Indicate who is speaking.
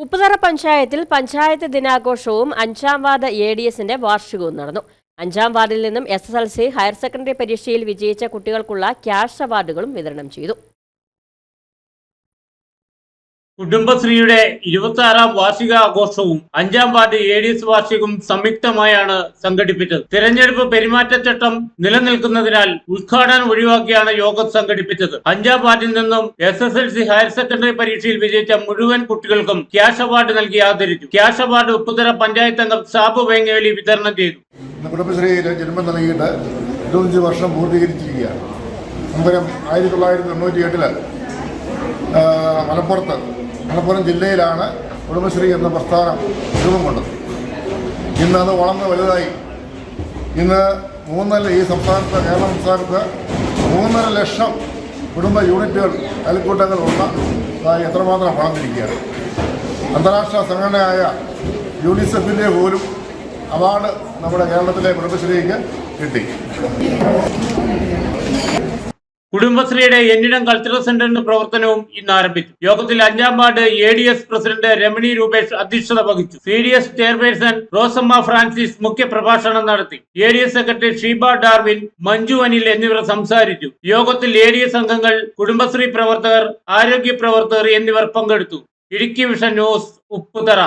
Speaker 1: ഉപ്പുതറ പഞ്ചായത്തിൽ പഞ്ചായത്ത് ദിനാഘോഷവും 5ാം വാർഡ് ADSന്റെ വാർഷികവും നടന്നു. 5ാം വാർഡിൽ നിന്നും SSLC ഹയർ സെക്കൻഡറി പരീക്ഷയിൽ വിജയിച്ച കുട്ടികൾക്കുള്ള ക്യാഷ് അവാർഡുകളും വിതരണം ചെയ്തു.
Speaker 2: കുടുംബശ്രീയുടെ 26ാം വാർഷിക ആഘോഷവും 5ാം വാർഡ് ADS വാർഷികവും സംയുക്തമായാണ് സംഘടിപ്പിച്ചത്. തിരഞ്ഞെടുപ്പ് പെരുമാറ്റച്ചട്ടം നിലനിൽക്കുന്നതിനാൽ ഉദ്ഘാടനം ഒഴിവാക്കിയാണ് യോഗം സംഘടിപ്പിച്ചത്. 5ാം വാർഡിൽ നിന്നും SSLC ഹയർ സെക്കൻഡറി പരീക്ഷയിൽ വിജയിച്ച മുഴുവൻ കുട്ടികൾക്കും ക്യാഷ് അവാർഡ് നൽകി ആദരിച്ചു. ക്യാഷ് അവാർഡ് ഉപ്പുതറ പഞ്ചായത്ത് അംഗം സാബു വേങ്ങവേലി വിതരണം ചെയ്തു.
Speaker 3: കുടുംബശ്രീയിലെ ജന്മം നൽകിയിട്ട് 25 വർഷം പൂർത്തീകരിച്ചിരിക്കുകയാണ്. 1998 മലപ്പുറം ജില്ലയിലാണ് കുടുംബശ്രീ എന്ന പ്രസ്ഥാനം രൂപം കൊണ്ടത്. ഇന്ന് അത് വളർന്ന് വലുതായി. ഇന്ന് ഈ സംസ്ഥാനത്ത് കേരള സംസ്ഥാനത്ത് 3.5 ലക്ഷം കുടുംബ യൂണിറ്റുകൾ അയൽക്കൂട്ടങ്ങൾ ഉള്ളതായി എത്രമാത്രം വളർന്നിരിക്കുകയാണ്. അന്താരാഷ്ട്ര സംഘടനയായ യൂണിസെഫിൻ്റെ പോലും അവാർഡ് നമ്മുടെ കേരളത്തിലെ കുടുംബശ്രീക്ക് കിട്ടി.
Speaker 2: കുടുംബശ്രീയുടെ എന്നിടം കൾച്ചറൽ സെന്ററിന്റെ പ്രവർത്തനവും ഇന്ന് ആരംഭിച്ചു. യോഗത്തിൽ 5ാം ward ADS president Ramani Rupesh അധ്യക്ഷത വഹിച്ചു. CDS ചെയർപേഴ്സൺ റോസമ്മ ഫ്രാൻസിസ് മുഖ്യ പ്രഭാഷണം നടത്തി. ADS secretary Sheeba Darwin, Manju Anil എന്നിവർ സംസാരിച്ചു. യോഗത്തിൽ ADS അംഗങ്ങൾ, കുടുംബശ്രീ പ്രവർത്തകർ, ആരോഗ്യ പ്രവർത്തകർ എന്നിവർ പങ്കെടുത്തു. Idukki vision news, Upputhara.